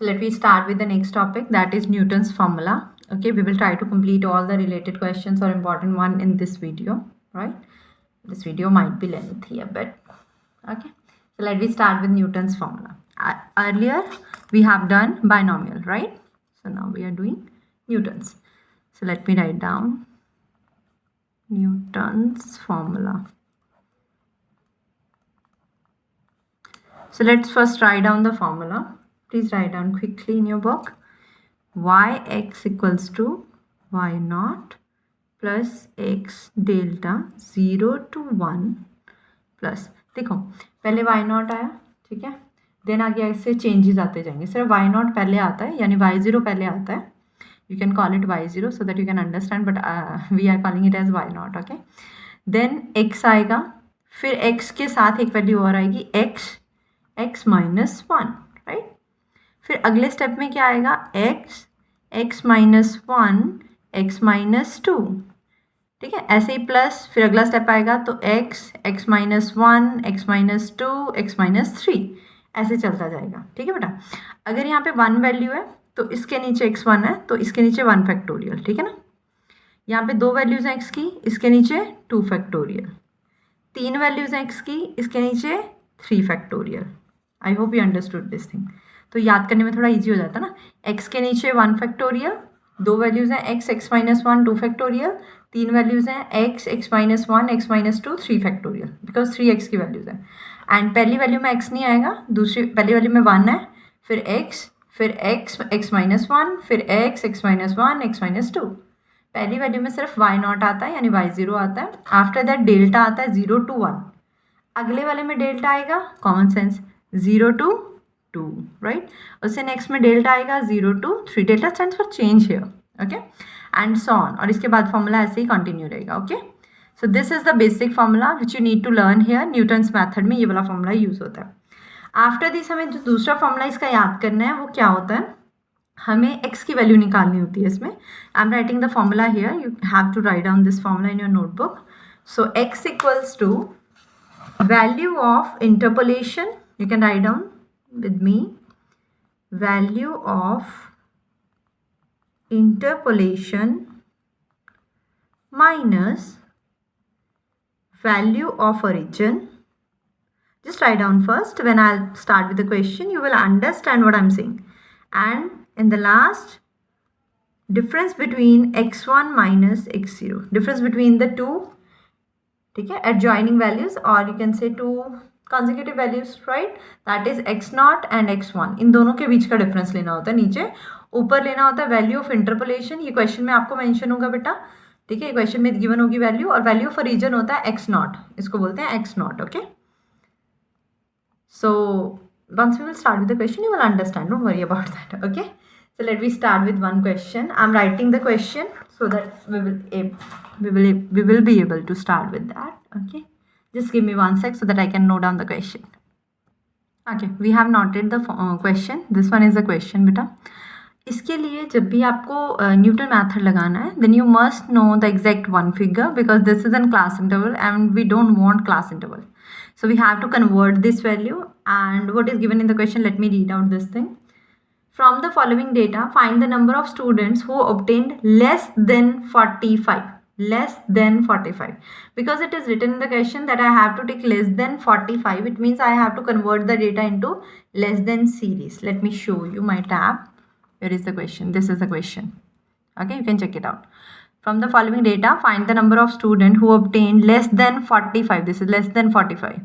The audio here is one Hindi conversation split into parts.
So let me start with the next topic, that is Newton's formula. Okay, we will try to complete all the related questions or important one in this video, right? This video might be lengthy a bit. Okay, so let me start with Newton's formula. Earlier we have done binomial, right? So now we are doing Newton's. So let me write down Newton's formula. So let's first write down the formula. Please write down quickly in your book. Yx equals to y naught plus x delta 0 to 1 plus, देखो पहले y नॉट आया, ठीक है, देन आगे ऐसे चेंजेस आते जाएंगे. सिर्फ y नॉट पहले आता है, यानी y0 पहले आता है. You can call it y0 so that you can understand, but we are calling it as y naught. Okay, then x आएगा, फिर x के साथ एक वैल्यू और आएगी x माइनस 1, राइट. फिर अगले स्टेप में क्या आएगा, x माइनस 1 x माइनस 2, ठीक है, ऐसे ही प्लस. फिर अगला स्टेप आएगा तो x minus 1 x minus 2 x minus 3, ऐसे चलता जाएगा. ठीक है बेटा, अगर यहाँ पे 1 वैल्यू है तो इसके नीचे x1 है तो इसके नीचे 1 फैक्टोरियल, ठीक है ना. यहाँ पे 2 वैल्यूज़ हैं x की, इसके नीचे 2 फैक्टोरियल. 3 वैल्यूज़ हैं x की, इसके नीचे 3 factorial. I hope you understood this thing. तो याद करने में थोड़ा इजी हो जाता है ना. x के नीचे 1 फैक्टोरियल, 2 वैल्यूज़ हैं x माइनस 1 2 फैक्टोरियल, 3 वैल्यूज़ हैं x minus 1 x minus 2 3 factorial, because 3x की वैल्यूज़ हैं. एंड पहली वैल्यू में x नहीं आएगा, दूसरी पहली वैल्यू में 1 है, फिर x माइनस 1, फिर x माइनस 1 x माइनस 2. पहली वैल्यू में सिर्फ y नॉट आता है, यानी y0 आता है. आफ्टर दैट डेल्टा आता है 0 to 1. अगले वाले में डेल्टा आएगा, कॉमन सेंस, 0 to 2, राइट. उससे नेक्स्ट में डेल्टा आएगा 0 to 3. Delta stands for change here, okay, and so on. और इसके बाद फॉर्मूला ऐसे ही कंटिन्यू रहेगा. Okay, so this is the basic formula which you need to learn here. Newton's method में ये वाला फॉर्मूला यूज होता है. आफ्टर दिस हमें जो दूसरा फॉर्मूला इसका याद करना है वो क्या होता है, हमें x की वैल्यू निकालनी होती है इसमें. I am writing the formula here, you have to write down this formula in your notebook. So x equals to value of interpolation, you can write down with me, value of interpolation minus value of origin. Just write down first. When I'll start with the question, you will understand what I'm saying. And in the last, difference between x1 minus x0, difference between the two, ठीक है, adjoining values, or you can say two consecutive values, right, that is x0 and x1. इन दोनों के बीच का डिफरेंस लेना होता है. नीचे ऊपर लेना होता है वैल्यू ऑफ इंटरपोलेशन. ये क्वेश्चन में आपको मेंशन होगा बेटा, ठीक है, ये क्वेश्चन में गिवन होगी वैल्यू, और वैल्यू ऑफ रीजन होता है x0, इसको बोलते हैं x0. Okay, so once we will start with the question you will understand, don't worry about that. Okay, so let me start with one question. I'm writing the question so that we will be able to start with that. Okay, just give me 1 sec so that I can note down the question. Okay, we have noted the question. This one is the question बेटा. इसके लिए जब भी आपको न्यूटन मैथड लगाना है, then you must know the exact one figure because this is in class interval and we don't want class interval. So we have to convert this value, and what is given in the question, let me read out this thing. From the following data, find the number of students who obtained less than 45. Less than 45, because it is written in the question that I have to take less than 45. It means I have to convert the data into less than series. Let me show you my tab. Where is the question? This is the question. Okay, you can check it out. From the following data, find the number of students who obtained less than 45. This is less than 45.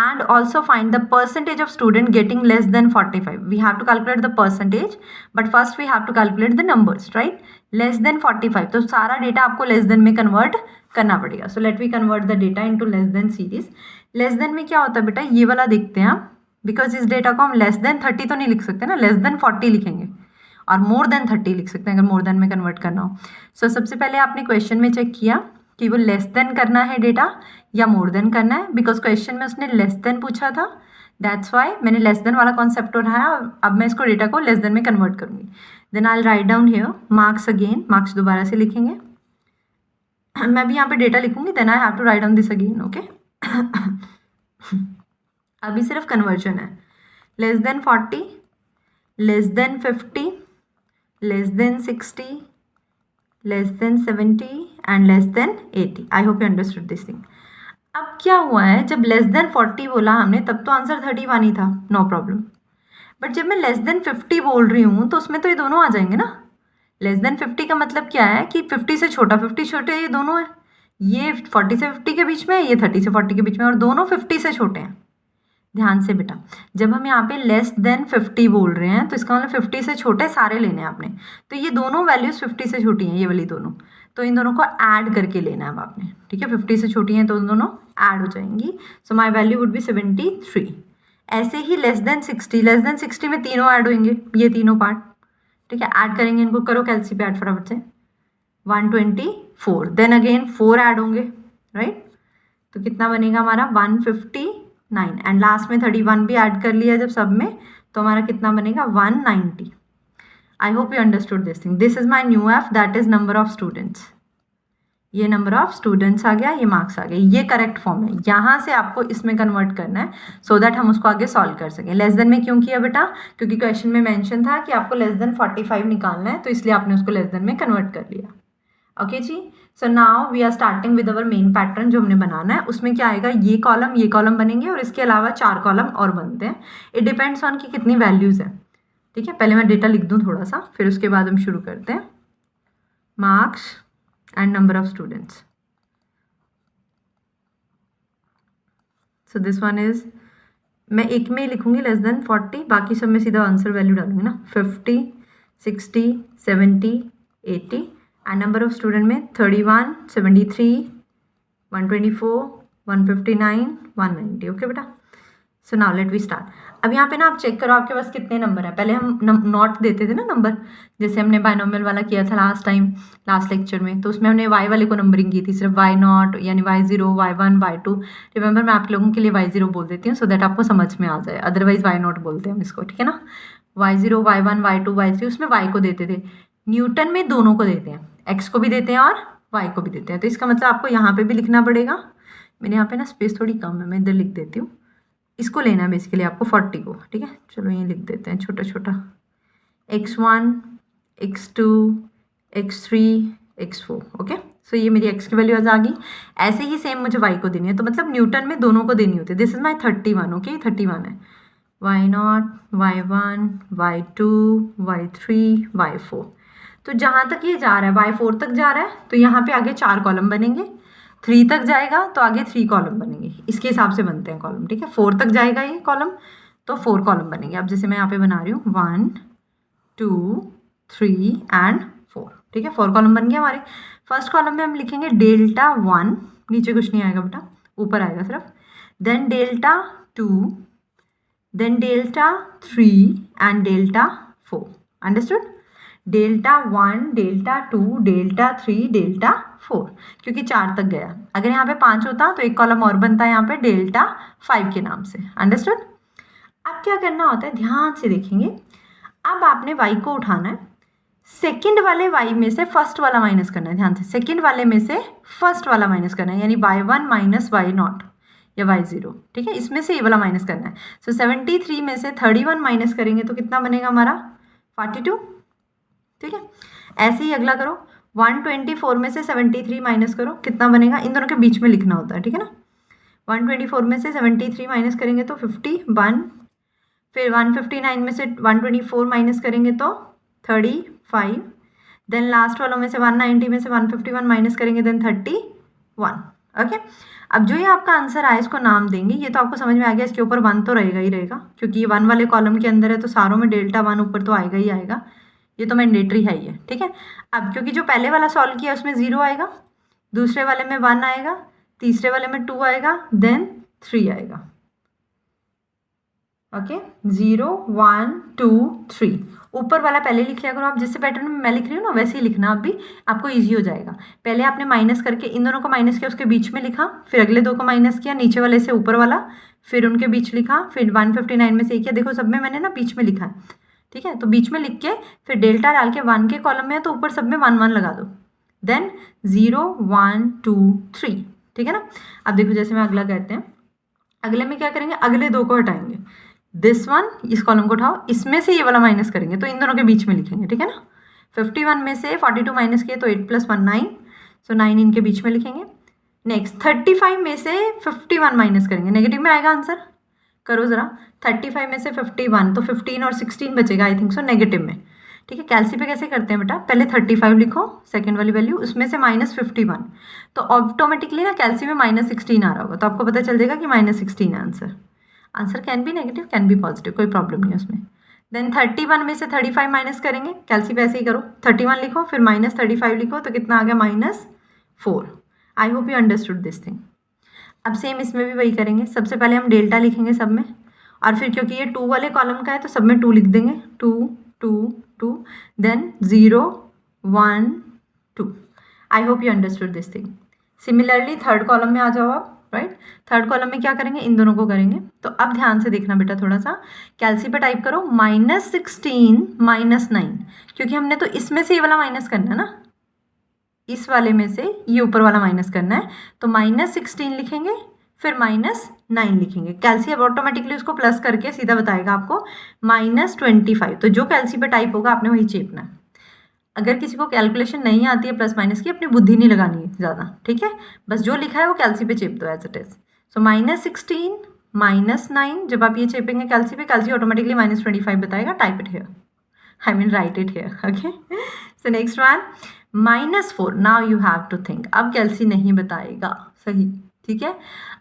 And also find the percentage of student getting less than 45. We have to calculate the percentage, but first we have to calculate the numbers, right? Less than 45. तो सारा डेटा आपको less than में convert करना पड़ेगा. So let me convert the data into less than series. Less than में क्या होता है बेटा, ये वाला देखते हैं, बिकॉज इस डेटा को हम less than 30 तो नहीं लिख सकते ना, less than 40 लिखेंगे, और more than 30 लिख सकते हैं अगर more than में convert करना हो. So सबसे पहले आपने क्वेश्चन में चेक किया कि वो लेस देन करना है डेटा या मोर देन करना है, बिकॉज क्वेश्चन में उसने लेस देन पूछा था, दैट्स वाई मैंने लेस देन वाला कॉन्सेप्ट उठाया. अब मैं इसको डेटा को लेस देन में कन्वर्ट करूँगी. Then I will write down here marks again, marks दोबारा से लिखेंगे. मैं भी यहाँ पे डेटा लिखूँगी, then I have to write down this again. Okay, अभी सिर्फ कन्वर्जन है. Less than 40 less than 50, less than 60, less than 70 and less than 80. I hope you understood this thing. अब क्या हुआ है, जब लेस देन 40 बोला हमने तब तो आंसर 31 ही था, नो प्रॉब्लम. बट जब मैं लेस देन 50 बोल रही हूँ तो उसमें तो ये दोनों आ जाएंगे ना. लेस देन 50 का मतलब क्या है कि 50 से छोटा, 50 छोटे, ये दोनों है. ये 40 से 50 के बीच में है, ये 30 से 40 के बीच में, और दोनों 50 से छोटे हैं. ध्यान से बेटा, जब हम यहाँ पे लेस देन 50 बोल रहे हैं तो इसका मतलब 50 से छोटे सारे लेने हैं आपने. तो ये दोनों वैल्यूज़ 50 से छोटी हैं, ये वाली दोनों. तो इन दोनों को ऐड करके लेना है अब आपने. ठीक है, 50 से छोटी हैं तो उन दोनों ऐड हो जाएंगी. सो माई वैल्यू वुड बी 73. ऐसे ही लेस देन 60, लेस देन 60 में तीनों ऐड होंगे, ये तीनों पार्ट. ठीक है, ऐड करेंगे इनको. करो कैलसी पे ऐड फटाफट से. 124. देन अगेन 4 ऐड होंगे, राइट. तो कितना बनेगा हमारा 159. एंड लास्ट में 31 भी ऐड कर लिया जब सब में, तो हमारा कितना बनेगा 190. आई hope you understood this thing. This is my new F, that is number of students. ये नंबर ऑफ स्टूडेंट्स आ गया, ये मार्क्स आ गए. ये करेक्ट फॉर्म है. यहाँ से आपको इसमें कन्वर्ट करना है सो दैट हम उसको आगे सॉल्व कर सकें. लेस देन में क्यों किया बेटा, क्योंकि क्वेश्चन में मेंशन था कि आपको लेस देन 45 निकालना है, तो इसलिए आपने उसको लेस देन में कन्वर्ट कर लिया. ओके जी. So now we are starting with our main pattern जो हमने बनाना है. उसमें क्या आएगा, ये कॉलम बनेंगे और इसके अलावा 4 कॉलम और बनते हैं. इट डिपेंड्स ऑन कि कितनी वैल्यूज़ है. ठीक है, पहले मैं डेटा लिख दूँ थोड़ा सा, फिर उसके बाद हम शुरू करते हैं. Marks and number of students. So this one is, मैं एक में ही लिखूंगी लेस देन 40, बाकी सब में सीधा आंसर वैल्यू डालूंगी ना. 50, 60, 70, 80. एंड नंबर ऑफ स्टूडेंट में 31, 73, 124, 159, 190. ओके बेटा. So now let we start. अब यहाँ पे ना आप चेक करो आपके पास कितने नंबर हैं. पहले हम नॉट देते थे ना नंबर, जैसे हमने बायनोमियल वाला किया था लास्ट टाइम, लास्ट लेक्चर में. तो उसमें हमने y वाले को नंबरिंग की थी, सिर्फ y0 यानी y0, y1, y2. रिमेंबर मैं आप लोगों के लिए y0 बोल देती हूँ सो दैट आपको समझ में आ जाए, अदरवाइज y0 बोलते हैं हम इसको. ठीक है ना. y0, y1, y2, y3, उसमें y को देते थे. न्यूटन में दोनों को देते हैं, x को भी देते हैं और y को भी देते हैं. तो इसका मतलब आपको यहाँ पे भी लिखना पड़ेगा. मेरे यहाँ पे ना स्पेस थोड़ी कम है, मैं इधर लिख देती हूँ. इसको लेना है बेसिकली आपको 40 को. ठीक है, चलो ये लिख देते हैं छोटा छोटा. x1, x2, x3, x4. Okay. सो ये मेरी x की वैल्यूज आ गई. ऐसे ही सेम मुझे y को देनी है, तो मतलब न्यूटन में दोनों को देनी होती है. This is my 31. ओके, 31 है. y0, y1, y2, y3, y4. तो जहाँ तक ये जा रहा है y4 तक जा रहा है, तो यहाँ पे आगे 4 कॉलम बनेंगे. 3 तक जाएगा तो आगे 3 कॉलम बनेंगे. इसके हिसाब से बनते हैं कॉलम. ठीक है, 4 तक जाएगा ये कॉलम तो 4 कॉलम बनेंगे. अब जैसे मैं यहाँ पे बना रही हूँ 1, 2, 3 एंड 4. ठीक है, 4 कॉलम बन गया हमारे. फर्स्ट कॉलम में हम लिखेंगे डेल्टा 1, नीचे कुछ नहीं आएगा बेटा, ऊपर आएगा सिर्फ. Then delta 2, then delta 3 and delta 4. Understood. Delta 1, delta 2, delta 3, delta 4, क्योंकि 4 तक गया. अगर यहाँ पे 5 होता तो एक कॉलम और बनता है यहाँ पे डेल्टा 5 के नाम से. अंडरस्टूड. अब क्या करना होता है, ध्यान से देखेंगे. अब आपने y को उठाना है, सेकंड वाले y में से फर्स्ट वाला माइनस करना है. ध्यान से, सेकंड वाले में से फर्स्ट वाला माइनस करना है, यानी y1 माइनस y0 या y0. ठीक है, इसमें से ये वाला माइनस करना है. सो 73 में से 31 माइनस करेंगे तो कितना बनेगा हमारा 42. ठीक है, ऐसे ही अगला करो. 124 में से 73 माइनस करो, कितना बनेगा. इन दोनों के बीच में लिखना होता है. ठीक है ना. 124 में से 73 माइनस करेंगे तो 51. फिर 159 में से 124 माइनस करेंगे तो 35. देन लास्ट वालों में से 190 में से 151 माइनस करेंगे देन 31. ओके. अब जो ये आपका आंसर आया इसको नाम देंगे. ये तो आपको समझ में आ गया, इसके ऊपर 1 तो रहेगा ही रहेगा, क्योंकि ये 1 वाले कॉलम के अंदर है तो सारों में डेल्टा 1 ऊपर तो आएगा ही आएगा. ये तो मैंडेटरी है ही है. ठीक है. अब क्योंकि जो पहले वाला सॉल्व किया उसमें 0 आएगा, दूसरे वाले में 1 आएगा, तीसरे वाले में 2 आएगा, देन 3 आएगा. ओके, 0, 1, 2, 3. ऊपर वाला पहले लिख लिया करो आप, जिससे पैटर्न में मैं लिख रही हूँ ना वैसे ही लिखना. अब भी आपको ईजी हो जाएगा. पहले आपने माइनस करके इन दोनों को माइनस किया, उसके बीच में लिखा, फिर अगले 2 को माइनस किया, नीचे वाले से ऊपर वाला, फिर उनके बीच लिखा, फिर 159 में से किया. देखो सब में मैंने ना बीच में लिखा है. ठीक है, तो बीच में लिख के फिर डेल्टा डाल के 1 के कॉलम में है तो ऊपर सब में 1 1 लगा दो. देन 0, 1, 2, 3. ठीक है ना. अब देखो जैसे मैं अगला कहते हैं, अगले में क्या करेंगे, अगले 2 को हटाएंगे. दिस वन, इस कॉलम को उठाओ, इसमें से ये वाला माइनस करेंगे तो इन दोनों के बीच में लिखेंगे, ठीक है ना। 51 में से 42 माइनस किए तो 8 + 1 9, सो 9 इनके बीच में लिखेंगे। नेक्स्ट 35 में से 51 माइनस करेंगे, नेगेटिव में आएगा आंसर, करो ज़रा। 35 में से 51 तो 15 और 16 बचेगा, आई थिंक सो नेगेटिव में, ठीक है। कैल्सी पे कैसे करते हैं बेटा, पहले 35 लिखो सेकंड वाली वैल्यू, उसमें से -51, तो ऑटोमेटिकली ना कैल्सी में -16 आ रहा होगा, तो आपको पता चल जाएगा कि -16 है answer. Answer can be negative can be positive, कोई प्रॉब्लम नहीं है उसमें। देन 31 में से 35 माइनस करेंगे, कैल्सी पे ऐसे ही करो, 31 लिखो फिर -35 लिखो, तो कितना आ गया -4। आई hope you understood this thing. अब सेम इसमें भी वही करेंगे, सबसे पहले हम डेल्टा लिखेंगे सब में, और फिर क्योंकि ये 2 वाले कॉलम का है तो सब में 2 लिख देंगे, 2 2 2, then 0 1 2। I hope you understood this thing. Similarly third column में आ जाओ आप, राइट। थर्ड कॉलम में क्या करेंगे, इन दोनों को करेंगे। तो अब ध्यान से देखना बेटा थोड़ा सा, कैल्सी पे टाइप करो -16 -9, क्योंकि हमने तो इसमें से ये वाला माइनस करना है ना, इस वाले में से ये ऊपर वाला माइनस करना है, तो -16 लिखेंगे फिर -9 लिखेंगे। कैल्सी अब ऑटोमेटिकली उसको प्लस करके सीधा बताएगा आपको -25। तो जो कैल्सी पे टाइप होगा आपने वही चेपना है। अगर किसी को कैलकुलेशन नहीं आती है प्लस माइनस की, अपनी बुद्धि नहीं लगानी है ज़्यादा, ठीक है। बस जो लिखा है वो कैल्सी पे चेप दो एज इट इज। सो -16 -9, जब आप ये चेपेंगे कैल्सी पे, कैल्सी ऑटोमेटिकली -25 बताएगा। Type it here, I mean write it here, okay. So next one -4। Now you have to think, अब कैल्सी नहीं बताएगा, सही, ठीक है।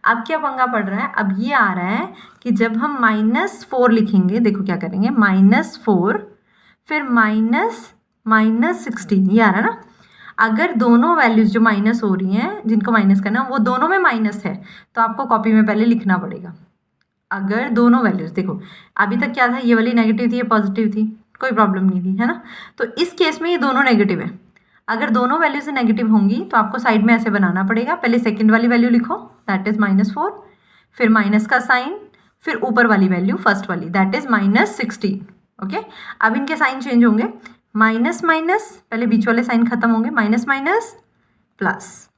अब क्या पंगा पड़ रहा है, अब ये आ रहा है कि जब हम -4 लिखेंगे, देखो क्या करेंगे, -4 फिर -16, ये आ रहा है ना। अगर दोनों वैल्यूज जो माइनस हो रही हैं, जिनको माइनस करना वो दोनों में माइनस है, तो आपको कॉपी में पहले लिखना पड़ेगा। अगर दोनों वैल्यूज, देखो अभी तक क्या था, ये वाली नेगेटिव थी, ये पॉजिटिव थी, कोई प्रॉब्लम नहीं थी, है ना। तो इस केस में ये दोनों नेगेटिव है। अगर दोनों वैल्यूज नेगेटिव होंगी तो आपको साइड में ऐसे बनाना पड़ेगा, पहले सेकंड वाली वैल्यू लिखो, दैट इज -4, फिर माइनस का साइन, फिर ऊपर वाली वैल्यू फर्स्ट वाली, दैट इज -16, ओके। अब इनके साइन चेंज होंगे, माइनस माइनस, पहले बीच वाले साइन खत्म होंगे, माइनस माइनस प्लस,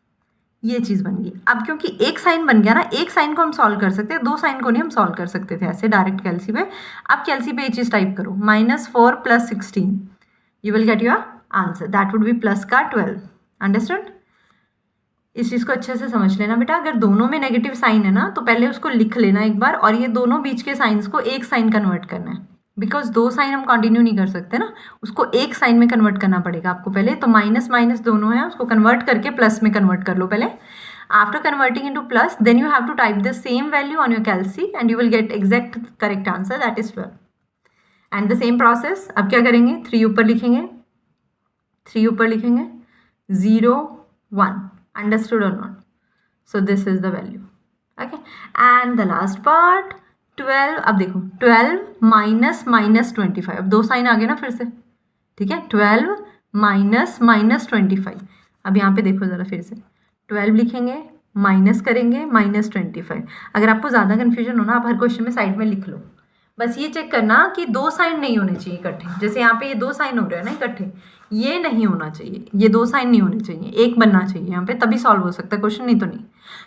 ये चीज़ बन गई। अब क्योंकि एक साइन बन गया ना, एक साइन को हम सॉल्व कर सकते हैं, दो साइन को नहीं हम सॉल्व कर सकते थे ऐसे डायरेक्ट कैल्सी पे। अब कैल्सी पे ये चीज़ टाइप करो, -4 + 16, you will get your answer, that would B plus का 12। अंडरस्टूड। इस चीज़ को अच्छे से समझ लेना बेटा, अगर दोनों में नेगेटिव साइन है ना तो पहले उसको लिख लेना एक बार, और ये दोनों बीच के साइंस को एक साइन कन्वर्ट करना है, बिकॉज दो साइन हम कंटिन्यू नहीं कर सकते ना, उसको एक साइन में कन्वर्ट करना पड़ेगा आपको पहले। तो माइनस माइनस दोनों है, उसको कन्वर्ट करके प्लस में कन्वर्ट कर लो पहले। After converting into plus, then you have to type the same value on your calci and you will get exact correct answer, that is 12। And the same process, अब क्या करेंगे, 3 ऊपर लिखेंगे, 3 ऊपर लिखेंगे, 0 1, understood or not? So this is the value, okay। and the last part 12, अब देखो 12 माइनस -25, अब दो साइन आ गए ना फिर से, ठीक है। 12 माइनस -25, अब यहाँ पे देखो ज़रा फिर से 12 लिखेंगे, माइनस करेंगे, -25। अगर आपको ज़्यादा कन्फ्यूजन हो ना, आप हर क्वेश्चन में साइड में लिख लो, बस ये चेक करना कि दो साइन नहीं होने चाहिए इकट्ठे, जैसे यहाँ पे ये दो साइन हो रहे हैं ना इकट्ठे, ये नहीं होना चाहिए, ये दो साइन नहीं होने चाहिए, एक बनना चाहिए यहाँ पे, तभी सॉल्व हो सकता है क्वेश्चन, नहीं तो नहीं।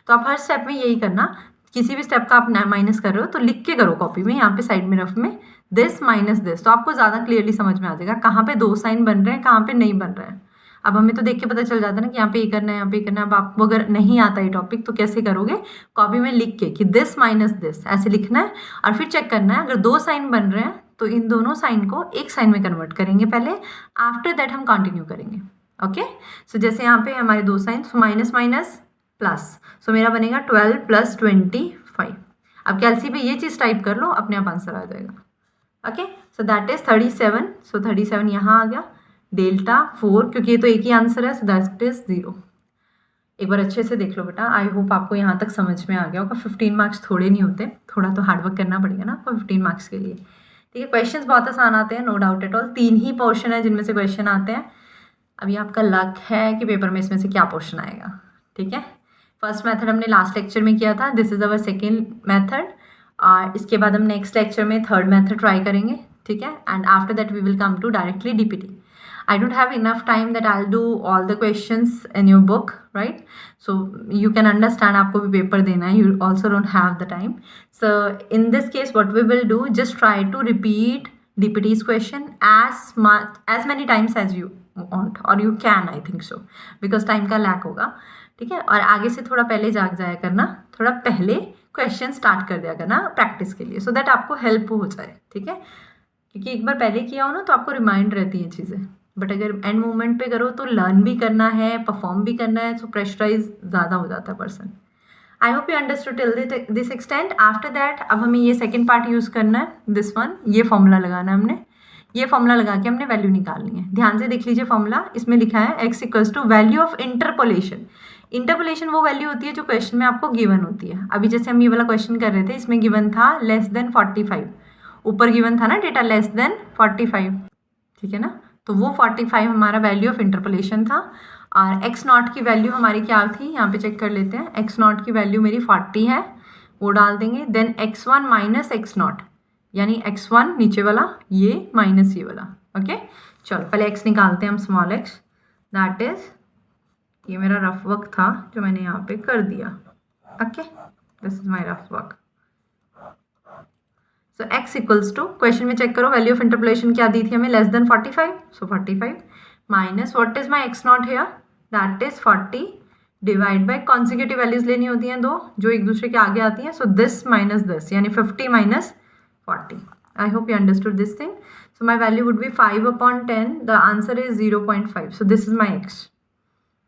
तो आप हर स्टेप में यही करना, किसी भी स्टेप का आप माइनस कर रहे हो तो लिख के करो कॉपी में, यहाँ पे साइड में रफ में दिस माइनस दिस, तो आपको ज़्यादा क्लियरली समझ में आ जाएगा कहाँ पे दो साइन बन रहे हैं, कहाँ पे नहीं बन रहे हैं। अब हमें तो देख के पता चल जाता है ना कि यहाँ पे ये करना है, यहाँ पे करना है। अब आपको अगर नहीं आता ये टॉपिक तो कैसे करोगे, कॉपी में लिख के कि दिस माइनस दिस ऐसे लिखना है, और फिर चेक करना है अगर दो साइन बन रहे हैं तो इन दोनों साइन को एक साइन में कन्वर्ट करेंगे पहले, आफ्टर दैट हम कंटिन्यू करेंगे, ओके। सो जैसे यहाँ पे हमारे दो sign, so minus minus plus, so मेरा बनेगा 12 + 25। अब कैल्सी पे ये चीज़ टाइप कर लो, अपने आप आंसर आ जाएगा, ओके। सो दैट इज 37, सो 37 यहाँ आ गया, डेल्टा 4, क्योंकि ये तो एक ही आंसर है, सो दैट इज 0। एक बार अच्छे से देख लो बेटा, आई होप आपको यहाँ तक समझ में आ गया होगा। 15 मार्क्स थोड़े नहीं होते, थोड़ा तो हार्डवर्क करना पड़ेगा ना आपको 15 मार्क्स के लिए, ठीक है। क्वेश्चंस बहुत आसान आते हैं, नो डाउट एट ऑल। 3 ही पोर्शन है जिनमें से क्वेश्चन आते हैं। अभी आपका लक है कि पेपर में इसमें से क्या पोर्शन आएगा, ठीक है। फर्स्ट मेथड हमने लास्ट लेक्चर में किया था, this is our second method, और इसके बाद हम नेक्स्ट लेक्चर में थर्ड मेथड ट्राई करेंगे, ठीक है। And after that we will come to directly DPT. I don't have enough time that I'll do all the questions in your book, right? So you can understand आपको भी paper देना है, you also don't have the time. So in this case what we will do, just try to repeat DPT's question as many times as you want, or you can, I think so, because time का lack होगा, ठीक है? और आगे से थोड़ा पहले जाग जाया करना, थोड़ा पहले क्वेश्चन स्टार्ट कर दिया करना प्रैक्टिस के लिए, सो दैट आपको हेल्प हो जाए, ठीक है? क्योंकि एक बार पहले किया हो ना तो आपको रिमाइंड रहती हैं चीज़ें, बट अगर एंड मोमेंट पे करो तो लर्न भी करना है, परफॉर्म भी करना है, सो प्रेशराइज ज़्यादा हो जाता है person. I hope you understood till this extent. After that अब हमें ये सेकेंड पार्ट यूज़ करना है, दिस वन, ये फॉर्मूला लगाना है हमने. ये फॉर्मूला लगा के हमने वैल्यू निकालनी है. ध्यान से देख लीजिए फॉर्मूला, इसमें लिखा है x equals to value of interpolation. Interpolation वो वैल्यू होती है जो क्वेश्चन में आपको गिवन होती है. अभी जैसे हम ये वाला क्वेश्चन कर रहे थे, इसमें गिवन था लेस देन 45, ऊपर गिवन था ना डेटा लेस देन 45, ठीक है ना? तो वो 45 हमारा वैल्यू ऑफ इंटरपोलेशन था. और एक्स नॉट की वैल्यू हमारी क्या थी, यहाँ पे चेक कर लेते हैं. एक्स नॉट की वैल्यू मेरी 40 है, वो डाल देंगे. Then x1 minus x not, यानी x1 नीचे वाला, ये माइनस ये वाला. ओके, चलो पहले x निकालते हैं हम, स्मॉल x, दैट इज, ये मेरा रफ वर्क था जो मैंने यहाँ पे कर दिया. Okay, this is my rough work. So x equals to, question में चेक करो वैल्यू ऑफ इंटरपोलेशन क्या दी थी हमें, less than 45, so 45 minus what is my x naught here, that is 40, divide by consecutive values लेनी होती हैं दो जो एक दूसरे के आगे आती हैं. सो दिस माइनस दिस, यानी 50 minus 40. I hope you understood this thing. So my value would be 5/10. The answer is 0.5. So this is my x.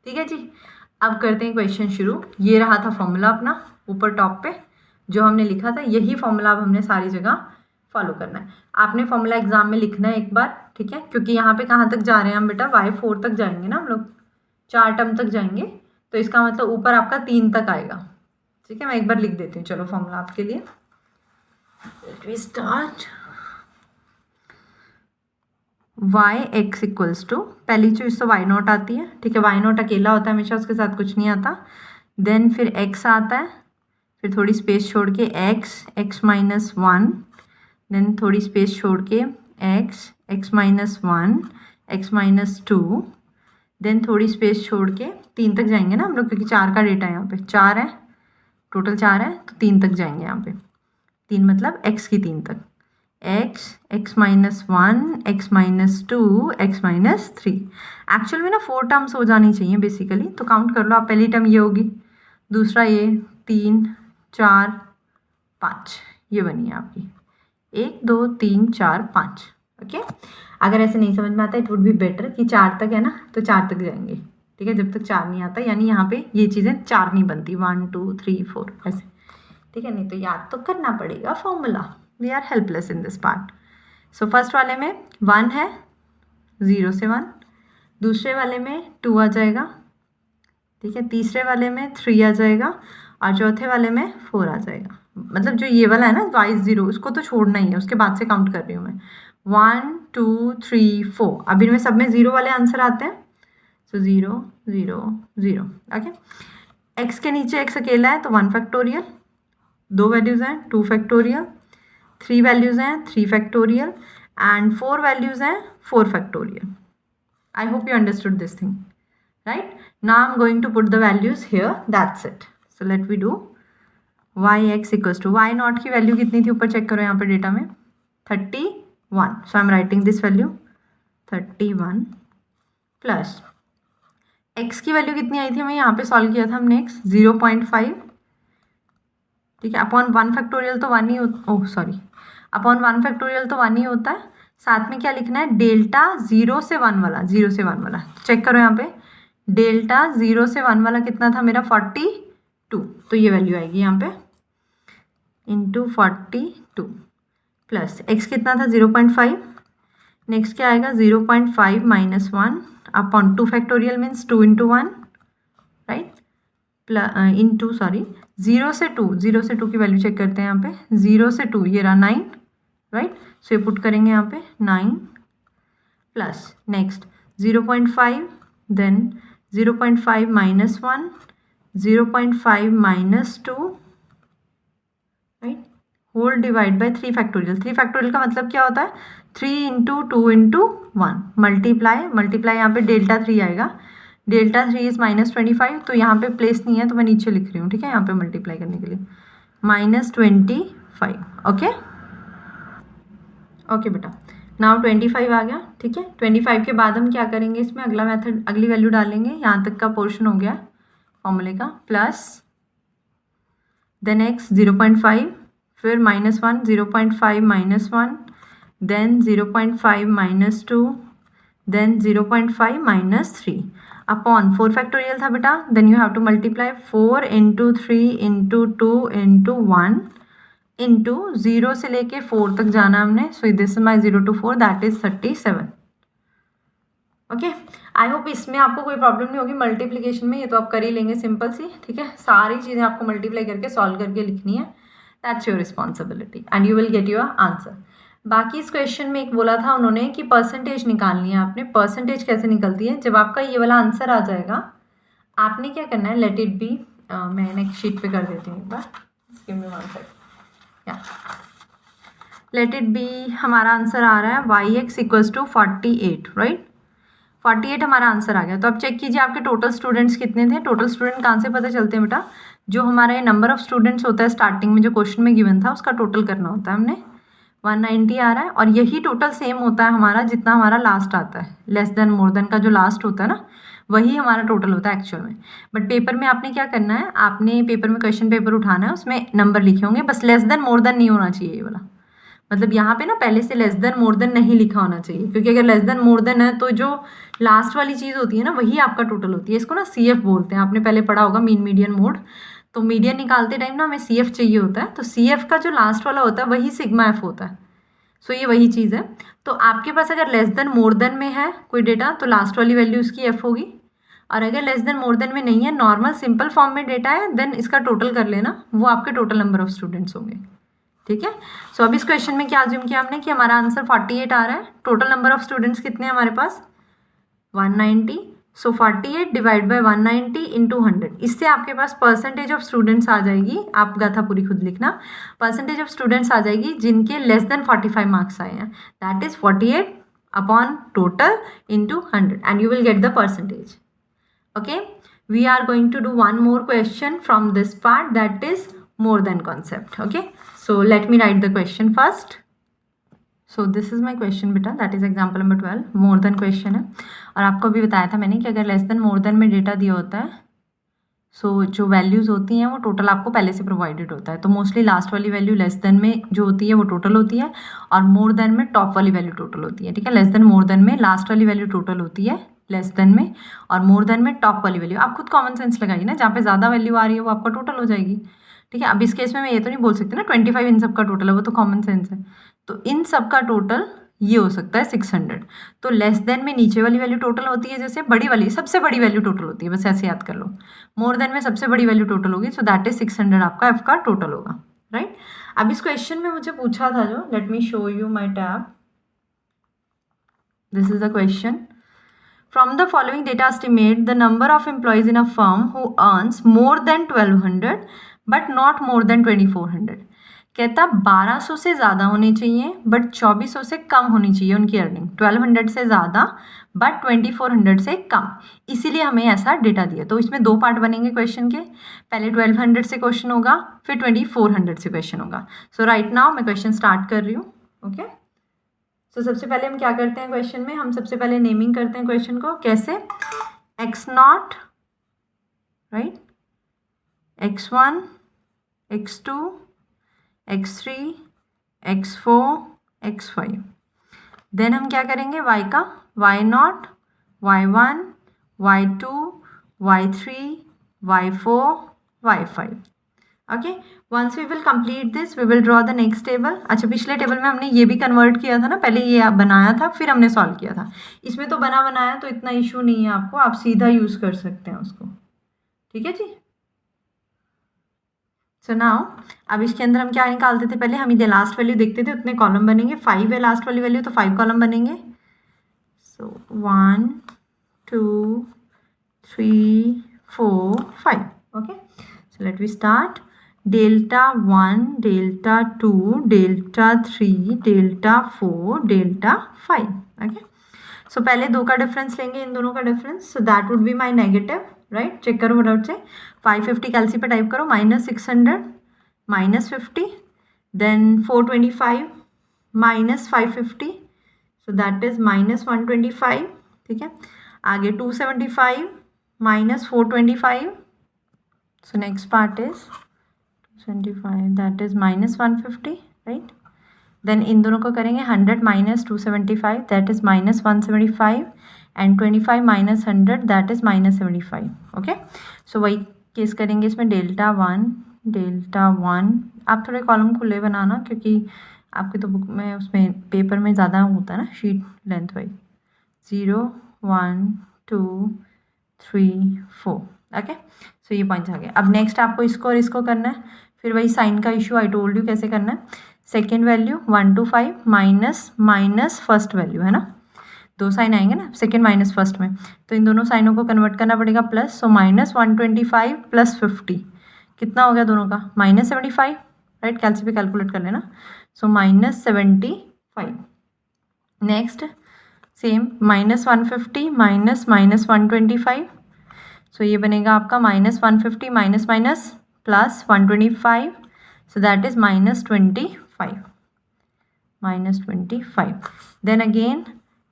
ठीक है जी. अब करते हैं क्वेश्चन शुरू. ये रहा था फॉर्मूला अपना ऊपर टॉप पे जो हमने लिखा था, यही फॉर्मूला अब हमने सारी जगह फॉलो करना है. आपने फॉर्मूला एग्जाम में लिखना है एक बार, ठीक है? क्योंकि यहाँ पे कहाँ तक जा रहे हैं हम बेटा, y4 तक जाएंगे ना हम लोग, 4 टर्म तक जाएंगे, तो इसका मतलब ऊपर आपका 3 तक आएगा, ठीक है? मैं एक बार लिख देती हूँ, चलो फॉर्मूला आपके लिए. Let me start. y(x) equals to, पहली चीज तो y नॉट आती है, ठीक है? y नॉट अकेला होता है हमेशा, उसके साथ कुछ नहीं आता. देन फिर x आता है, फिर थोड़ी स्पेस छोड़ के x माइनस 1, देन थोड़ी स्पेस छोड़ के x minus 1, x minus 2, then थोड़ी स्पेस छोड़ के 3 तक जाएंगे ना हम लोग, क्योंकि 4 का डेटा यहाँ पे 4 है, टोटल 4 है, तो 3 तक जाएंगे यहाँ पे. 3 मतलब x की 3 तक, x minus 1, x minus 2, x minus 3. Actual में ना 4 टर्म्स हो जानी चाहिए बेसिकली, तो काउंट कर लो आप. पहली टर्म ये होगी, दूसरा ये, 3, 4, 5, ये बनी है आपकी 1, 2, 3, 4, 5. ओके, अगर ऐसे नहीं समझ में आता इट वुड बी बेटर कि 4 तक है ना तो 4 तक जाएंगे, ठीक है? जब तक 4 नहीं आता, यानी यहाँ पे ये चीज़ें 4 नहीं बनती, 1, 2, 3, 4 ऐसे, ठीक है? नहीं तो याद तो करना पड़ेगा formula. We are helpless in this part. So first वाले में 1 है, 0 से 1, दूसरे वाले में 2 आ जाएगा, ठीक है? तीसरे वाले में 3 आ जाएगा, और चौथे वाले में 4 आ जाएगा. मतलब जो ये वाला है ना y0, उसको तो छोड़ना ही है, उसके बाद से काउंट कर रही हूँ मैं. 1, 2, 3, 4. अभी इनमें सब में 0 वाले आंसर आते हैं. सो 0, 0, 0. ओके, x के नीचे x अकेला है तो 1 फैक्टोरियल, 2 वैल्यूज़ हैं 2 फैक्टोरियल, 3 वैल्यूज़ हैं 3 फैक्टोरियल, एंड 4 वैल्यूज़ हैं 4 factorial. I hope you understood this thing, right? Now I am going to put the values here, that's it. So let we do y(x) equals to, y naught की वैल्यू कितनी थी, ऊपर चेक करो यहाँ पर डेटा में, 31. So I am writing this value 31 plus x की वैल्यू कितनी आई थी, हमें यहाँ पे सॉल्व किया था हमने x 0.5, ठीक है? अपॉन 1 फैक्टोरियल तो 1 ही ओह सॉरी, अपॉन 1 फैक्टोरियल तो 1 ही होता है. साथ में क्या लिखना है, डेल्टा 0 से 1 वाला, 0 से 1 वाला चेक करो यहाँ पे, डेल्टा 0 से 1 वाला कितना था मेरा, 42. तो ये वैल्यू आएगी यहाँ पे इंटू 42 प्लस x कितना था 0.5, नेक्स्ट क्या आएगा 0.5 minus 1 upon 2 factorial means 2 into 1, right? Into sorry 0 से 2 की वैल्यू चेक करते हैं यहाँ पे, 0 से 2 ये रहा 9, राइट? सो ये पुट करेंगे यहाँ पे 9 plus next 0.5, then 0.5 minus 1, 0.5 minus 2, right? Whole divide by 3 factorial. 3 factorial का मतलब क्या होता है? 3 इंटू 2 इंटू 1 मल्टीप्लाई यहाँ पे डेल्टा 3 आएगा। डेल्टा 3 इज -25, तो यहाँ पे प्लेस नहीं है तो मैं नीचे लिख रही हूँ, ठीक है, यहाँ पे मल्टीप्लाई करने के लिए -25। ओके ओके बेटा, नाउ 25 आ गया, ठीक है। 25 के बाद हम क्या करेंगे, इसमें अगला मेथड, अगली वैल्यू डालेंगे। यहाँ तक का पोर्शन हो गया फॉर्मूले का, प्लस देन x 0.5, फिर -1, 0.5 -1, देन 0.5 -2, देन 0.5 -3 अपॉन 4 फैक्टोरियल था बेटा। Then you have to multiply 4 into 3 into 2 into 1 into 0 से लेके 4 तक जाना हमने। So this is my 0 to 4, that is 37। Okay, I hope इसमें आपको कोई प्रॉब्लम नहीं होगी मल्टीप्लिकेशन में, ये तो आप कर ही लेंगे सिंपल सी, ठीक है। सारी चीज़ें आपको मल्टीप्लाई करके सॉल्व करके लिखनी है, that's your responsibility and you will get your answer. बाकी इस क्वेश्चन में एक बोला था उन्होंने कि परसेंटेज निकालनी है आपने। परसेंटेज कैसे निकलती है? जब आपका ये वाला आंसर आ जाएगा, आपने क्या करना है, लेट इट बी, मैं नेक्स्ट शीट पे कर देती हूँ एक बार, give me one second. Let it be, हमारा आंसर आ रहा है yx इक्वल्स टू 48, राइट। 48 हमारा आंसर आ गया। तो अब चेक कीजिए आपके टोटल स्टूडेंट्स कितने थे। टोटल स्टूडेंट कहाँ से पता चलते हैं बेटा? जो हमारा ये नंबर ऑफ स्टूडेंट्स होता है स्टार्टिंग में जो क्वेश्चन में गिवन था, उसका टोटल करना होता है हमने। 190 आ रहा है, और यही टोटल सेम होता है हमारा जितना हमारा लास्ट आता है। लेस देन मोर देन का जो लास्ट होता है ना, वही हमारा टोटल होता है एक्चुअल में। बट पेपर में आपने क्या करना है, आपने पेपर में क्वेश्चन पेपर उठाना है, उसमें नंबर लिखे होंगे, बस लेस देन मोर देन नहीं होना चाहिए ये वाला। मतलब यहाँ पे ना पहले से लेस देन मोर देन नहीं लिखा होना चाहिए, क्योंकि अगर लेस देन मोर देन है तो जो लास्ट वाली चीज़ होती है ना, वही आपका टोटल होती है। इसको ना CF बोलते हैं, आपने पहले पढ़ा होगा मीन मीडियन मोड। तो मीडियन निकालते टाइम ना हमें CF चाहिए होता है, तो CF का जो लास्ट वाला होता है वही सिग्मा F होता है। सो ये वही चीज़ है। तो आपके पास अगर लेस देन मोर देन में है कोई डेटा, तो लास्ट वाली वैल्यू उसकी F होगी। और अगर लेस देन मोर देन में नहीं है, नॉर्मल सिंपल फॉर्म में डेटा है, देन इसका टोटल कर लेना, वो आपके टोटल नंबर ऑफ स्टूडेंट्स होंगे, ठीक है। सो अब इस क्वेश्चन में क्या अज्यूम किया हमने कि हमारा आंसर 48 आ रहा है। टोटल नंबर ऑफ स्टूडेंट्स कितने हैं हमारे पास? 190। सो 48 डिवाइड बाय 190 इंटू 100, इससे आपके पास परसेंटेज ऑफ स्टूडेंट्स आ जाएगी। आप गाथा पूरी खुद लिखना। परसेंटेज ऑफ स्टूडेंट्स आ जाएगी जिनके लेस देन 45 मार्क्स आए हैं, that is 48 upon total into 100 and you will get the percentage. Okay, we are going to do one more question from this part, that is more than concept. Okay, so let me write the question first. So this is my question बेटा, that is example number 12, more than question है। और आपको भी बताया था मैंने कि अगर less than more than में डेटा दिया होता है, सो जो वैल्यूज़ होती हैं वो टोटल आपको पहले से प्रोवाइडेड होता है। तो मोस्टली लास्ट वाली वैल्यू लेस देन में जो होती है वो टोटल होती है, और मोर देन में टॉप वाली वैल्यू टोटल होती है, ठीक है। लेस देन मोर देन में लास्ट वाली वैल्यू टोटल होती है लेस देन में, और मोर देन में टॉप वाली वैल्यू। आप खुद कॉमन सेंस लगाइए ना, जहाँ पे ज़्यादा वैल्यू आ रही है वो आपका टोटल हो जाएगी, ठीक है। अब इस केस में मैं ये तो नहीं बोल सकती ना 25 इन सब का टोटल है, वो तो कॉमन सेंस है। तो इन सब का टोटल ये हो सकता है 600। तो लेस देन में नीचे वाली वैल्यू टोटल होती है, जैसे बड़ी वाली सबसे बड़ी वैल्यू टोटल होती है, बस ऐसे याद कर लो। मोर देन में सबसे बड़ी वैल्यू टोटल होगी, सो दैट इज 600 आपका F का टोटल होगा, राइट। अब इस क्वेश्चन में मुझे पूछा था जो, let me show you my tab, this is the question. From the following data estimate the number of employees in a firm who earns more than 1200 but not more than 2400। कहता 1200 से ज़्यादा होनी चाहिए बट 2400 से कम होनी चाहिए उनकी अर्निंग। 1200 से ज़्यादा बट 2400 से कम, इसीलिए हमें ऐसा डेटा दिया। तो इसमें दो पार्ट बनेंगे क्वेश्चन के, पहले 1200 से क्वेश्चन होगा, फिर 2400 से क्वेश्चन होगा। सो राइट नाउ मैं क्वेश्चन स्टार्ट कर रही हूँ। ओके, तो सबसे पहले हम क्या करते हैं क्वेश्चन में, हम सबसे पहले नेमिंग करते हैं क्वेश्चन को। कैसे? x0, right, x1, x2, x3, x4, x5। Then हम क्या करेंगे, y का y0, y1, y2, y3, y4, y5। Okay, once we will complete this we will draw the next table. अच्छा, पिछले टेबल में हमने ये भी कन्वर्ट किया था ना, पहले ये बनाया था फिर हमने सॉल्व किया था। इसमें तो बना बनाया तो इतना इशू नहीं है आपको, आप सीधा यूज़ कर सकते हैं उसको, ठीक है जी। सो नाउ अब इसके अंदर हम क्या निकालते थे, पहले हम ये लास्ट वैल्यू देखते थे, उतने कॉलम बनेंगे। 5 है लास्ट वाली वैल्यू, तो 5 कॉलम बनेंगे। So 1 2 3 4 5। Okay, so let we start. Delta 1, delta 2, delta 3, delta 4, delta 5. Okay, so पहले दो का डिफरेंस लेंगे, इन दोनों का difference, so that would be my negative, right. Check करो फटाफट से. 550 कैलसी पे टाइप करो, -600 -50, देन 425 -550, सो दैट इज -125. ठीक है, आगे 275 -425, so next part is 25, that is -150, right. Then इन दोनों को करेंगे 100 -275, that is -175, and 25 -100, that is -75. Okay, so वही केस करेंगे इसमें. डेल्टा 1, डेल्टा 1, आप थोड़े कॉलम खुले बनाना क्योंकि आपके तो बुक में उसमें पेपर में ज़्यादा होता है ना शीट लेंथ वाइज. 0 1 2 3 4. ओके, सो ये पॉइंट्स आ गए. अब नेक्स्ट आपको इसको और इसको करना है. फिर वही साइन का इशू, आई टोल्ड यू कैसे करना है. Second value 1 to 5 minus first value है ना, दो साइन आएंगे ना, सेकेंड माइनस फर्स्ट में, तो इन दोनों साइनों को कन्वर्ट करना पड़ेगा प्लस. सो -125 + 50 कितना हो गया दोनों का, -75, राइट. कैलसी पे कैलकुलेट कर लेना. सो -75. नेक्स्ट सेम -150 -125, सो ये बनेगा आपका -150 minus plus 125, so that is -25. Then again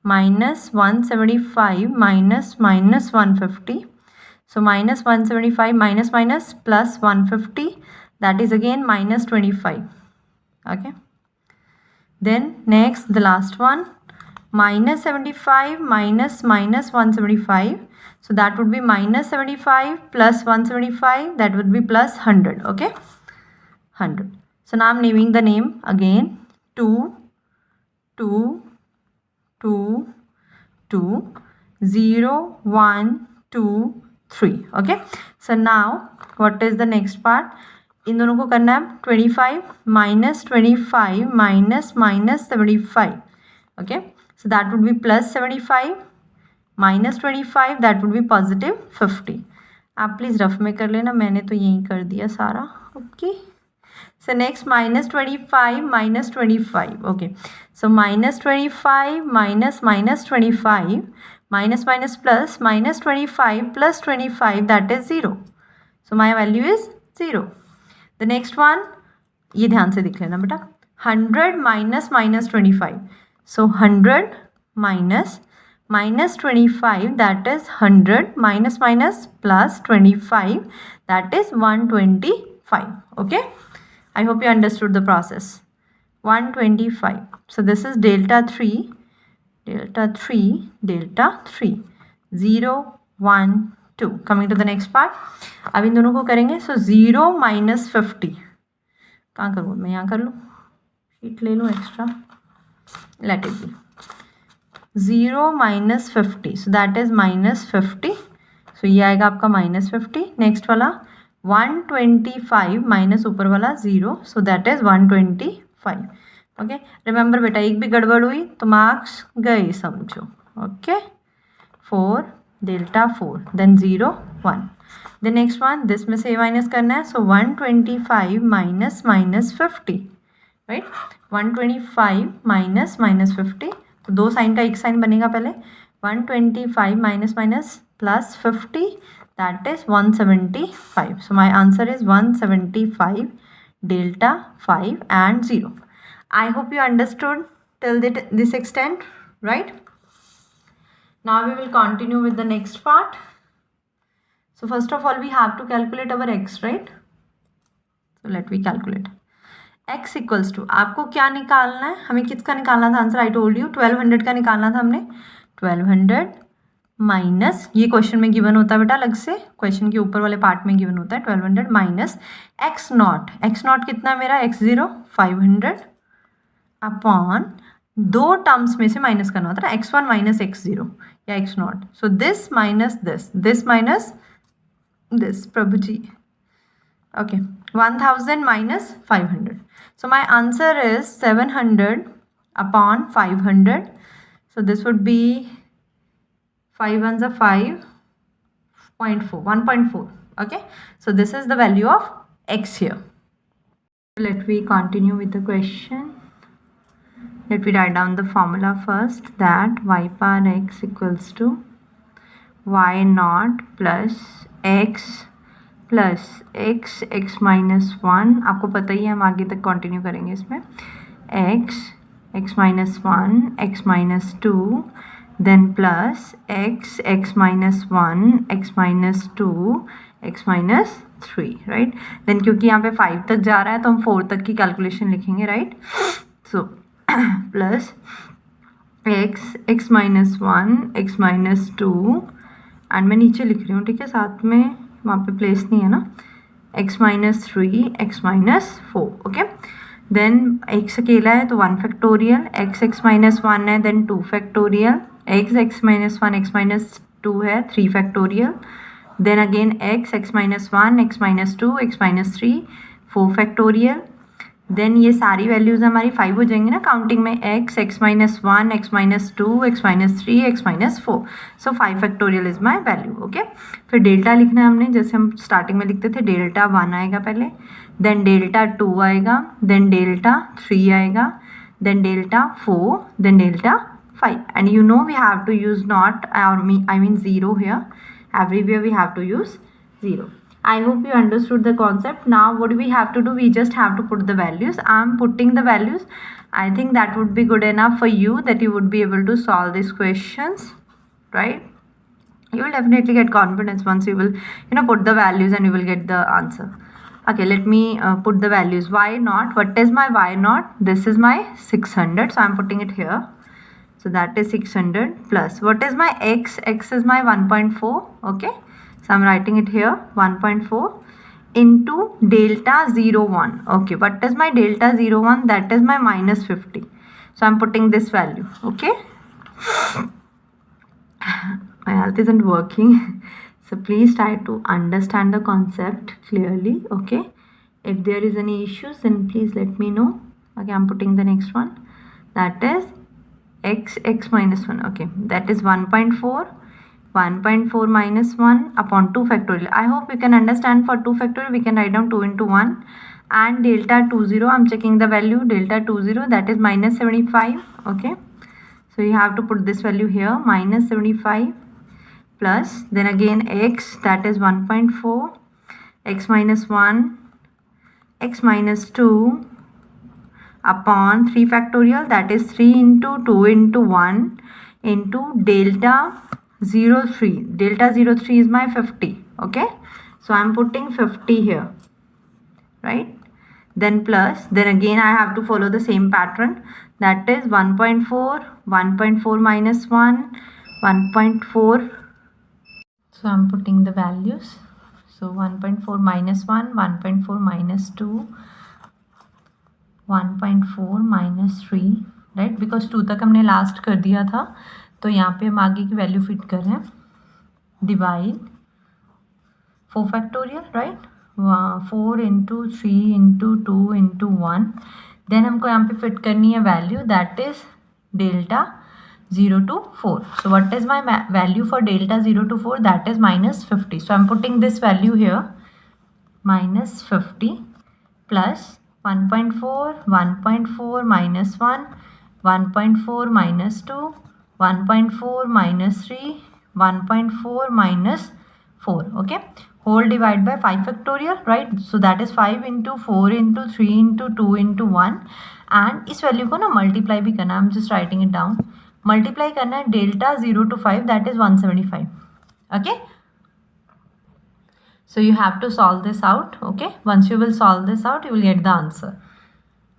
-175 -150, so -175 minus plus 150, that is again -25. Okay, then next the last one, -75 minus -175, so that would be -75 plus 175, that would be plus 100. Okay, 100. So now I'm naming the name again. 2 2 2 2 0 1 2 3. Okay, so now what is the next part? इन दोनों को करना है 25 -25 -75. Okay, so that would be +75 -25, that would be +50. आप प्लीज़ रफ में कर लेना, मैंने तो यही कर दिया सारा. Okay, so next -25 -25. okay, so -25 -25 minus plus -25 plus 25, that is 0. so my value is 0. the next one, ये ध्यान से देख लेना बेटा, 100 -25, so 100 -25, that is 100, minus plus 25, that is 125. okay, I hope you understood the process. 125. So this is delta 3, delta 3, delta 3. 0 1 2. Coming to the next part. अब इन दोनों को करेंगे. So 0 minus 50. कहाँ करूँ मैं, यहाँ कर लूँ, शीट ले लूँ extra. Let it be. 0 minus 50. So that is -50. So ये आएगा आपका -50. नेक्स्ट वाला 125 माइनस ऊपर वाला 0, so that is 125. Okay, remember बेटा, एक भी गड़बड़ हुई तो मार्क्स गए समझो. Okay, 4 delta 4, then 0 1. The next one, this में से माइनस करना है. सो 125 माइनस -50, राइट. 125 माइनस -50, तो दो साइन का एक साइन बनेगा पहले. 125 minus plus 50, that is 175. so my answer is 175 delta 5 and 0. I hope you understood till this extent, right? Now we will continue with the next part. So first of all we have to calculate our x, right? so let me calculate. x equals to, आपको क्या निकालना है, हमें किसका निकालना था आंसर, I told you 1200 का निकालना था हमने. 1200 माइनस, ये क्वेश्चन में गिवन होता है बेटा अलग से, क्वेश्चन के ऊपर वाले पार्ट में गिवन होता है. 1200 minus x not. x not कितना है मेरा, x0 500 अपॉन दो टर्म्स में से माइनस करना होता है, x1 माइनस x0 या x naught. So this minus this minus this, Prabhu ji. Okay, 1000 minus 500. So my answer is 700 upon 500. So this would be 5 ones are 5.4, 1.4. okay, so this is the value of x here. Let me continue with the question. Let me write down the formula first, that y power x equals to y naught plus x minus 1. आपको पता ही है, हम आगे तक कंटिन्यू करेंगे इसमें. x minus 1 x minus 2 then plus x minus 1 x minus 2 x minus 3, right. Then क्योंकि यहाँ पे 5 तक जा रहा है तो हम 4 तक की कैलकुलेशन लिखेंगे, right. So plus x minus 1 x minus 2 and मैं नीचे लिख रही हूँ, ठीक है, साथ में वहाँ पे प्लेस नहीं है ना. x minus 3 x minus 4, ओके. देन x अकेला है तो 1 फैक्टोरियल, x minus 1 है then 2 factorial, x minus 1 x minus 2 है 3 factorial, then again x minus 1 x minus 2 x minus 3 4 factorial. Then ये सारी वैल्यूज़ हमारी 5 हो जाएंगी ना काउंटिंग में, x minus 1 x minus 2 x minus 3 x minus 4. So 5 factorial is my value, okay. फिर डेल्टा लिखना है हमने, जैसे हम स्टार्टिंग में लिखते थे, डेल्टा 1 आएगा पहले, देन डेल्टा 2 आएगा, देन डेल्टा 3 आएगा, then delta 4, then delta 5. And you know we have to use not और I mean 0 here. Everywhere we have to use 0. I hope you understood the concept. Now what do we have to do? We just have to put the values. I am putting the values. I think that would be good enough for you, that you would be able to solve these questions, right? You will definitely get confidence once you will, put the values and you will get the answer. Okay, let me put the values. Y naught, what is my y naught? This is my 600, so I am putting it here. So that is 600 plus, what is my x? X is my 1.4, okay. So I'm writing it here, 1.4 into delta 01. Okay, what is my delta 01? That is my minus 50. So I'm putting this value, okay. My health isn't working. So please try to understand the concept clearly, okay. If there is any issues, then please let me know. Okay, I'm putting the next one. That is x minus 1, okay. That is 1.4 minus 1 upon 2 factorial. I hope you can understand. For 2 factorial we can write down 2 into 1, and delta 20, I'm checking the value, delta 20, that is minus 75, okay. So you have to put this value here, minus 75 plus, then again x, that is 1.4, x minus 1 x minus 2 upon 3 factorial, that is 3 into 2 into 1 into delta 03. Delta 03 is my 50, okay. So I am putting 50 here, right. Then plus, then again I have to follow the same pattern, that is 1.4 minus 1, 1.4. So I am putting the values. So 1.4 minus 1, 1.4 minus 2, 1.4 minus 3, right, because 2 तक हमने लास्ट कर दिया था, तो यहाँ पे हम आगे की वैल्यू फिट कर रहे हैं. Divide 4 factorial, right, 4 into 3 into 2 into 1. Then हमको यहाँ पे फिट करनी है value, that is delta 0 to 4. So what is my value for delta 0 to 4? That is minus 50. So I am putting this value here, minus 50 plus 1.4, 1.4 minus 1, 1.4 minus 2, 1.4 minus 3, 1.4 minus 4, okay. Whole divide by 5 factorial, right. So that is 5 into 4 into 3 into 2 into 1. And इस वैल्यू को ना मल्टीप्लाई भी करना है, I'm just writing it down. Multiply करना है delta 0 to 5, that is 175, okay. So you have to solve this out, okay. Once you will solve this out, you will get the answer.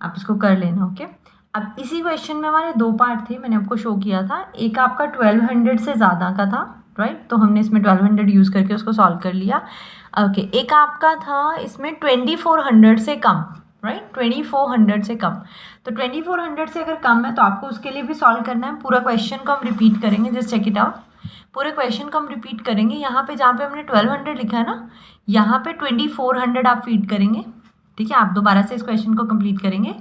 आप इसको कर लेना, okay. अब इसी क्वेश्चन में हमारे 2 पार्ट थे, मैंने आपको शो किया था. एक आपका 1200 से ज़्यादा का था, राइट, तो हमने इसमें 1200 यूज़ करके उसको सॉल्व कर लिया, ओके. एक आपका था इसमें 2400 से कम, राइट, 2400 से कम. तो 2400 से अगर कम है तो आपको उसके लिए भी सॉल्व करना है. पूरा क्वेश्चन को हम रिपीट करेंगे, जस्ट चेक इट आउट. पूरे क्वेश्चन को हम रिपीट करेंगे. यहाँ पे जहाँ पे हमने 1200 लिखा है ना, यहाँ पे 2400 आप फीड करेंगे, ठीक है. आप दोबारा से इस क्वेश्चन को कंप्लीट करेंगे.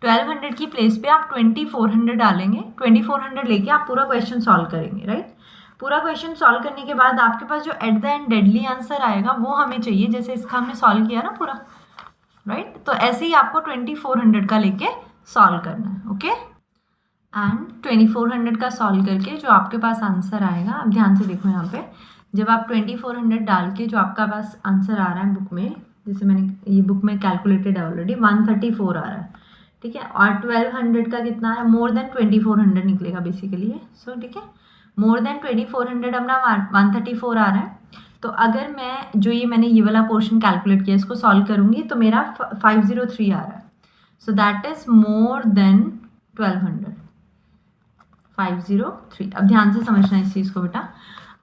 1200 की प्लेस पे आप 2400 डालेंगे. 2400 लेके आप पूरा क्वेश्चन सॉल्व करेंगे, राइट. पूरा क्वेश्चन सॉल्व करने के बाद आपके पास जो at the end deadly answer आएगा वो हमें चाहिए. जैसे इसका हमने सॉल्व किया ना पूरा, राइट। तो ऐसे ही आपको 2400 का लेके सॉल्व करना है, ओके। एंड 2400 का सॉल्व करके जो आपके पास आंसर आएगा, आप ध्यान से देखो यहाँ पे, जब आप 2400 डाल के जो आपका पास आंसर आ रहा है बुक में, जैसे मैंने ये बुक में कैलकुलेटेड है ऑलरेडी, 134 आ रहा है, ठीक है। और 1200 का कितना है, मोर देन 2400 निकलेगा बेसिकली है। सो ठीक है, मोर देन 2400 अपना 134 आ रहा है। तो अगर मैं जो मैंने ये वाला पोर्शन कैलकुलेट किया इसको सॉल्व करूँगी तो मेरा 503 आ रहा है। सो दैट इज मोर देन 1200, 503। अब ध्यान से समझना इस चीज़ को बेटा।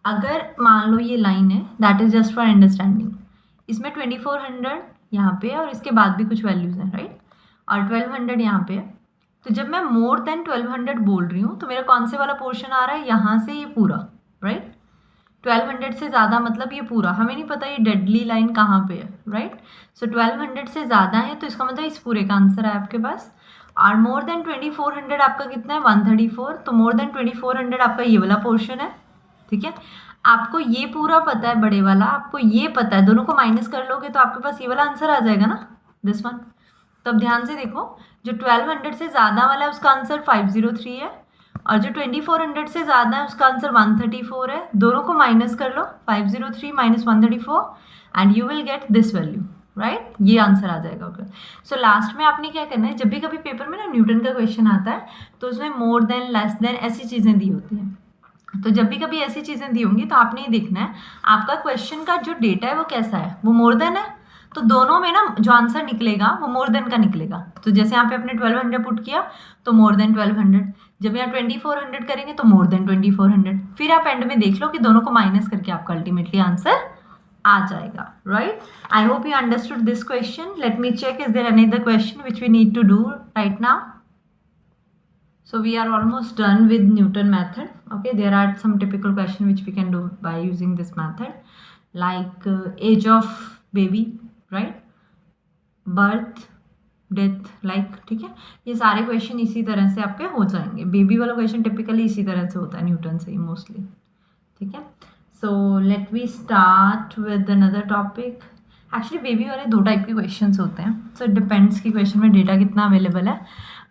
अगर मान लो ये लाइन है, that is just for understanding, इसमें 2400 यहाँ पे और इसके बाद भी कुछ वैल्यूज़ हैं, राइट, और 1200 यहाँ पे है। तो जब मैं मोर देन 1200 बोल रही हूँ तो मेरा कौन से वाला पोर्शन आ रहा है, यहाँ से ये पूरा, राइट। 1200 से ज़्यादा मतलब ये पूरा, हमें नहीं पता ये डेडली लाइन कहाँ पे है, राइट। सो 1200 से ज़्यादा है तो इसका मतलब इस पूरे का आंसर है आपके पास। और मोर देन 2400 आपका कितना है, 134। तो मोर देन 2400 आपका ये वाला पोर्शन है, ठीक है। आपको ये पूरा पता है बड़े वाला, आपको ये पता है, दोनों को माइनस कर लोगे तो आपके पास ये वाला आंसर आ जाएगा ना, दिस वन। तो अब ध्यान से देखो, जो 1200 से ज़्यादा वाला है उसका आंसर 503 है, और जो 2400 से ज़्यादा है उसका आंसर 134 है। दोनों को माइनस कर लो, 503 minus 134 and you will get this value, right. ये आंसर आ जाएगा। ओके, सो लास्ट में आपने क्या करना है, जब भी कभी पेपर में ना न्यूटन का क्वेश्चन आता है तो उसमें मोर देन, लेस देन ऐसी चीज़ें दी होती हैं। तो जब भी कभी ऐसी चीज़ें दी होंगी तो आपने ये देखना है आपका क्वेश्चन का जो डेटा है वो कैसा है, वो मोर देन है, तो दोनों में ना जो आंसर निकलेगा वो मोर देन का निकलेगा। तो जैसे यहाँ पे आपने 1200 पुट किया तो मोर देन 1200, जब यहाँ 2400 करेंगे तो मोर देन 2400, फिर आप एंड में देख लो कि दोनों को माइनस करके आपका अल्टीमेटली आंसर आ जाएगा, right. I hope you understood this question. Let me check, is there another question which we need to do right now? So we are almost done with Newton method. Okay, there are some typical questions which we can do by using this method, like age of baby, right, birth, death, like, ठीक है। ये सारे क्वेश्चन इसी तरह से आपके हो जाएंगे। बेबी वाला क्वेश्चन टिपिकली इसी तरह से होता है, न्यूटन से ही मोस्टली, ठीक है। So let we start with another topic. Actually baby वाले दो टाइप के क्वेश्चंस होते हैं, सो इट डिपेंड्स कि क्वेश्चन में डेटा कितना अवेलेबल है।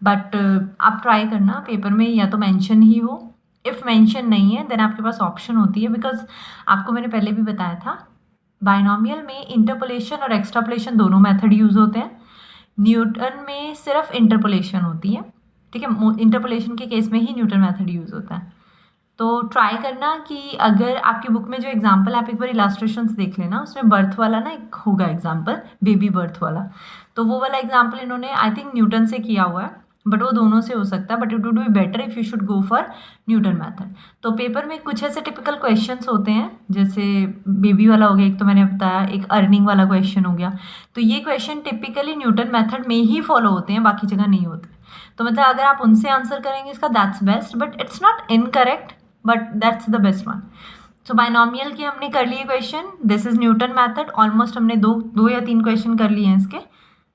बट आप ट्राई करना पेपर में या तो मेंशन ही हो, इफ़ मेंशन नहीं है देन आपके पास ऑप्शन होती है, बिकॉज आपको मैंने पहले भी बताया था बाइनोमियल में इंटरपोलेशन और एक्सट्रापोलेशन दोनों मेथड यूज़ होते हैं। न्यूटन में सिर्फ इंटरपोलेशन होती है, ठीक है। इंटरपोलेशन के केस में ही न्यूटन मेथड यूज़ होता है। तो ट्राई करना कि अगर आपकी बुक में जो एग्जाम्पल है आप एक बार इलास्ट्रेशंस देख लेना, उसमें बर्थ वाला ना एक होगा एग्जाम्पल, बेबी बर्थ वाला, तो वो वाला एग्जाम्पल इन्होंने आई थिंक न्यूटन से किया हुआ है, बट वो दोनों से हो सकता है, but it would be better if you should go for Newton method. तो पेपर में कुछ ऐसे टिपिकल क्वेश्चंस होते हैं, जैसे बेबी वाला हो गया एक, तो मैंने बताया, एक अर्निंग वाला क्वेश्चन हो गया। तो ये क्वेश्चन टिपिकली न्यूटन मैथड में ही फॉलो होते हैं, बाकी जगह नहीं होते। तो मतलब अगर आप उनसे आंसर करेंगे इसका, that's best, but it's not incorrect, but that's the best one. So binomial की हमने कर लिए question, this is Newton method. Almost हमने दो या तीन क्वेश्चन कर लिए हैं, इसके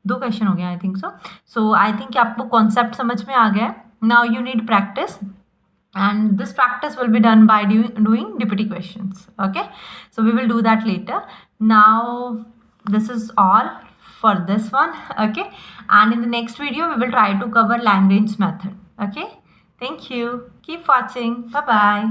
2 क्वेश्चन हो गया I think so. So I think आपको कॉन्सेप्ट समझ में आ गया है। Now you need practice, and this practice will be done by doing DPT questions. Okay, so we will do that later. Now this is all for this one. Okay, and in the next video we will try to cover Lagrange method. Okay, thank you, keep watching, bye bye.